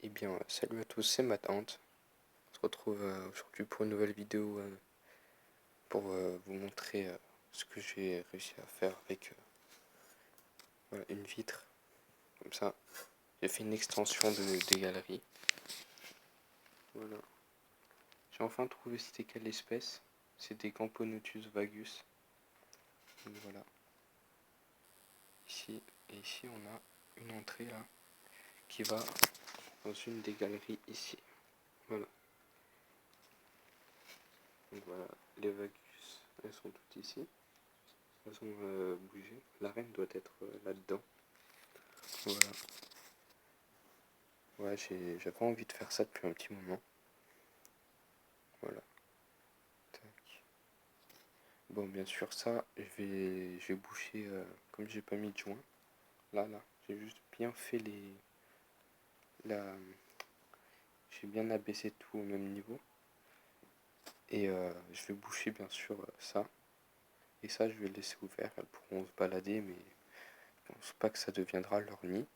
Eh bien, salut à tous, c'est ma tante. On se retrouve aujourd'hui pour une nouvelle vidéo pour vous montrer ce que j'ai réussi à faire avec voilà, une vitre. Comme ça, j'ai fait une extension des galeries. Voilà. J'ai enfin trouvé c'était quelle espèce. C'est des Camponotus vagus. Donc voilà. Ici, et ici on a une entrée là qui va dans une des galeries ici. Voilà. Donc voilà, les vagus, elles sont toutes ici. Elles ont bougé. La reine doit être là-dedans. Voilà. Ouais, j'avais envie de faire ça depuis un petit moment. Voilà. Tac. Bon, bien sûr, ça, je vais boucher, comme j'ai pas mis de joint. Là, j'ai juste bien fait la, j'ai bien abaissé tout au même niveau. Et je vais boucher, bien sûr, ça. Et ça, je vais le laisser ouvert. Elles pourront se balader, mais je pense pas que ça deviendra leur nid.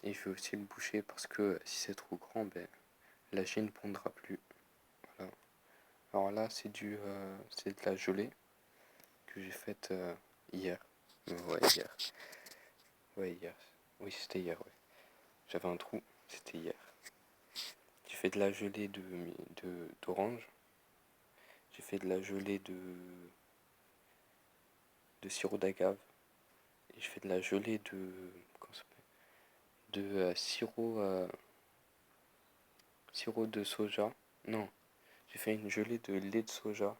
Et je vais aussi le boucher parce que si c'est trop grand, ben, la chaîne ne pondra plus. Voilà. Alors là, c'est de la gelée que j'ai faite hier. Ouais, hier. Ouais, hier. Oui, c'était hier, ouais. J'avais un trou, c'était hier. J'ai fait de la gelée d'orange. J'ai fait de la gelée de sirop d'agave. Et je fais de la gelée comment ça s'appelle de sirop de soja. Non, j'ai fait une gelée de lait de soja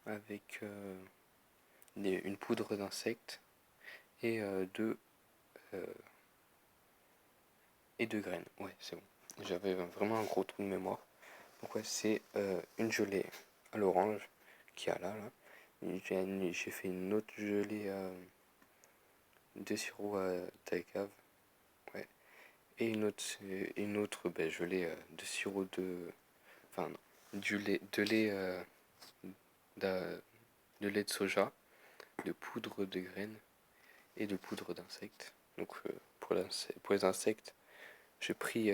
avec une poudre d'insectes et euh, de graines. Ouais, c'est bon. J'avais vraiment un gros trou de mémoire. Donc ouais, c'est une gelée à l'orange qui a là. J'ai fait une autre gelée de sirop d'agave. Ouais. Et une autre gelée de sirop de... Enfin, non, de lait, de lait de soja, de poudre de graines et de poudre d'insectes. Donc pour les insectes, j'ai pris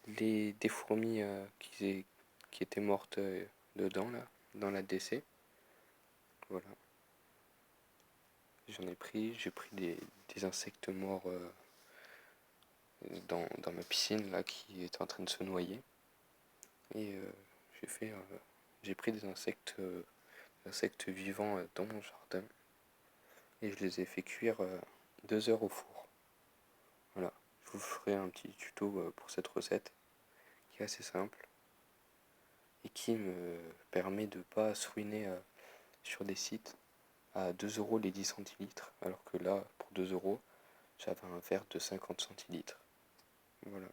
des fourmis qui étaient mortes dedans, là, dans la décès. Voilà. J'ai pris des insectes morts dans ma piscine, là, qui était en train de se noyer. Et j'ai fait, j'ai pris des insectes vivants dans mon jardin. Et je les ai fait cuire 2 heures au four. Voilà. Je vous ferai un petit tuto pour cette recette, qui est assez simple. Et qui me permet de ne pas se ruiner sur des sites à 2 € les 10 centilitres, alors que là, pour 2 €, j'avais un verre de 50 centilitres. Voilà.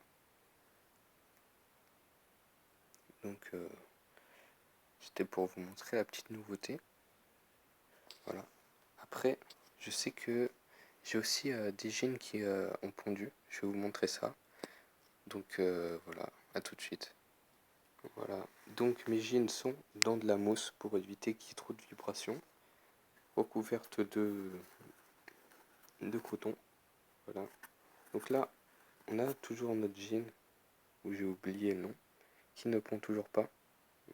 Donc, c'était pour vous montrer la petite nouveauté. Voilà. Après, je sais que j'ai aussi des gènes qui ont pondu. Je vais vous montrer ça. Donc, voilà. À tout de suite. Voilà. Donc, mes gènes sont dans de la mousse pour éviter qu'il y ait trop de vibrations. Recouverte de coton. Voilà. Donc là, on a toujours notre jean, où j'ai oublié le nom, qui ne pond toujours pas.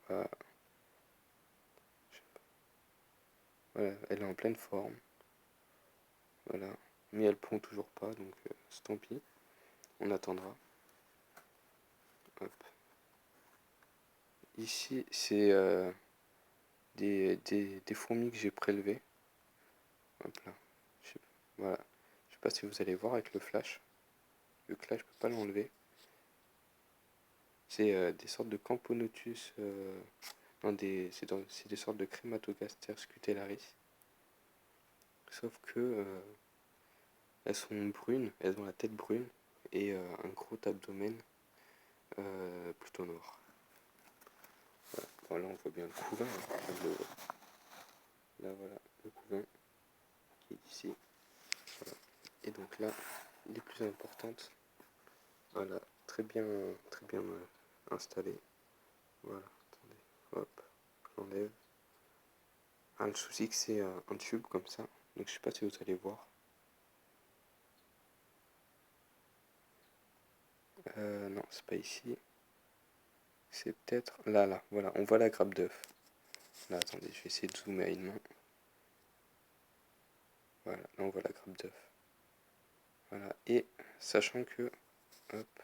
Voilà. Voilà, elle est en pleine forme. Voilà. Mais elle pond toujours pas, donc tant pis. On attendra. Hop. Ici, c'est des fourmis que j'ai prélevées. Hop là. Voilà. Je sais pas si vous allez voir avec le flash. Le flash, je peux pas l'enlever. C'est des sortes de Camponotus. Non, c'est des sortes de Crématogaster scutellaris. Sauf que elles sont brunes, elles ont la tête brune et un gros abdomen plutôt noir. Voilà. Bon, là on voit bien le couvain. Hein. Là voilà, le couvain qui est ici. Voilà. Et donc là, les plus importantes, voilà, très bien installées. Voilà, attendez, hop, j'enlève. Ah, le souci que c'est un tube comme ça, donc je sais pas si vous allez voir. Non, c'est pas ici. C'est peut-être là, voilà, on voit la grappe d'œuf. Là, attendez, je vais essayer de zoomer à une main. Voilà, là on voit la grappe d'œuf. Voilà, et sachant que, hop,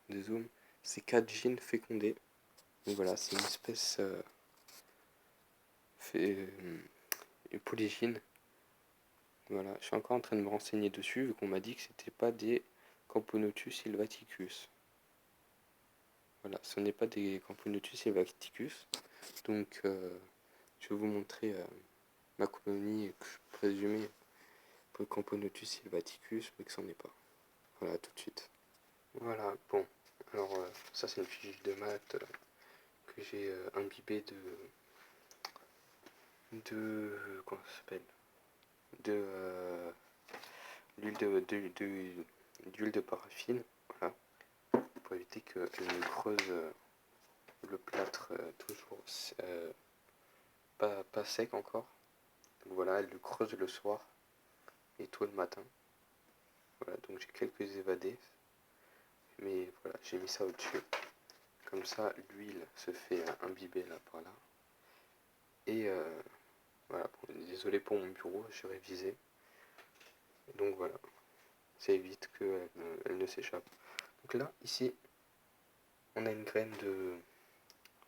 des zooms, c'est 4 gènes fécondés. Donc voilà, c'est une espèce polygyne. Voilà, je suis encore en train de me renseigner dessus, vu qu'on m'a dit que c'était pas des Camponotus sylvaticus. Voilà, ce n'est pas des Camponotus sylvaticus. Donc, je vais vous montrer ma colonie que je présumais pour le Camponotus sylvaticus, mais que c'en est pas. Voilà, tout de suite. Voilà, bon. Alors, ça, c'est une fiche de maths que j'ai imbibée comment ça s'appelle, de d'huile de paraffine, voilà, pour éviter qu'elle ne creuse le plâtre toujours pas sec encore. Donc voilà, elle le creuse le soir et tôt le matin. Voilà, donc j'ai quelques évadés, mais voilà, j'ai mis ça au-dessus. Comme ça, l'huile se fait imbiber là par là. Et voilà, bon, désolé pour mon bureau, j'ai révisé. Donc voilà, ça évite qu'elle ne s'échappe. Donc là, ici, on a une graine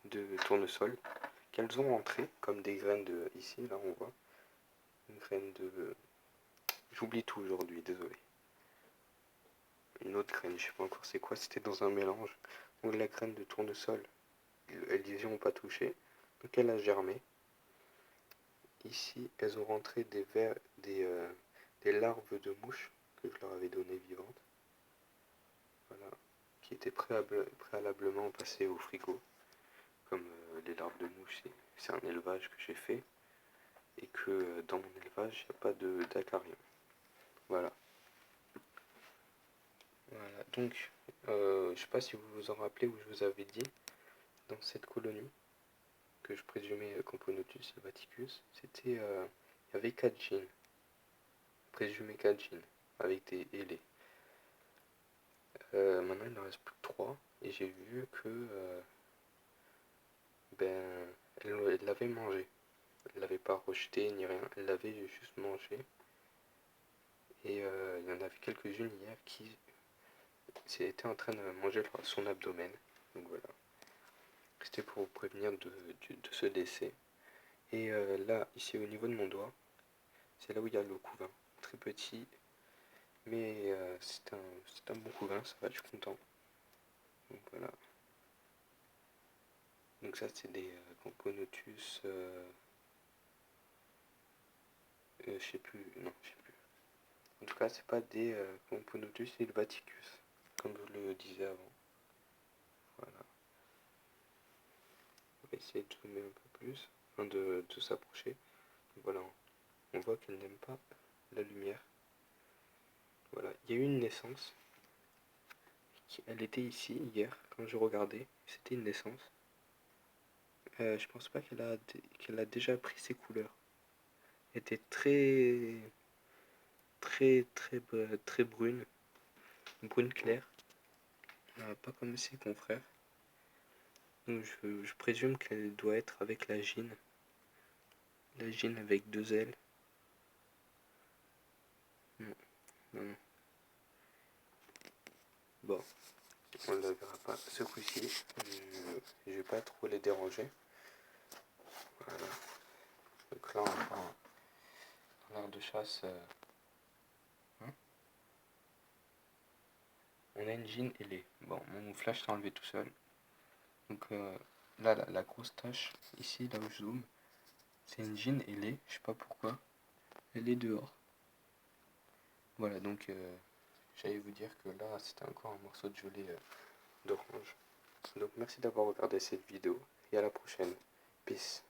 de tournesol qu'elles ont rentré comme des graines de... Ici, là, on voit une graine de... J'oublie tout aujourd'hui, désolé. Une autre graine, je sais pas encore c'est quoi, c'était dans un mélange. Donc la graine de tournesol, elles n'y ont pas touché, donc elle a germé. Ici, elles ont rentré des larves de mouches que je leur avais données vivantes. Voilà, qui étaient préalablement passées au frigo. Comme les larves de mouches, c'est un élevage que j'ai fait. Et que dans mon élevage, il n'y a pas d'aquarium. Voilà. Voilà, donc, je ne sais pas si vous vous en rappelez où je vous avais dit, dans cette colonie, que je présumais Camponotus sylvaticus, il y avait 4 gènes, présumé 4 gènes, avec des ailés. Maintenant, il n'en reste plus que 3, et j'ai vu que, elle l'avait mangé. Elle l'avait pas rejeté ni rien, elle l'avait juste mangé. Et il y en avait quelques-unes hier qui était en train de manger son abdomen. Donc voilà. C'était pour vous prévenir de ce décès. Et là, ici au niveau de mon doigt, c'est là où il y a le couvain. Très petit, mais c'est un bon couvain, ça va, je suis content. Donc voilà. Donc ça, c'est des Camponotus. Je sais plus, non, je sais plus. En tout cas, c'est pas des Camponotus sylvaticus, comme je le disais avant. Voilà. On va essayer de zoomer un peu plus, enfin de s'approcher. Voilà, on voit qu'elle n'aime pas la lumière. Voilà, il y a eu une naissance. Elle était ici hier quand je regardais. C'était une naissance. Je pense pas qu'elle a déjà pris ses couleurs. Elle était très brune, brune claire, pas comme ses confrères. Donc je présume qu'elle doit être avec la gine avec 2 ailes. Non, non. Bon, on ne le verra pas ce coup-ci. Je vais pas trop les déranger. Voilà. Donc là, on prend l'air de chasse. On a une gine ailée. Bon, mon flash s'est enlevé tout seul. Donc là, la grosse tache, ici, là où je zoome, c'est une gine ailée. Je sais pas pourquoi. Elle est dehors. Voilà, donc j'allais vous dire que là, c'était encore un morceau de gelée d'orange. Donc merci d'avoir regardé cette vidéo et à la prochaine. Peace.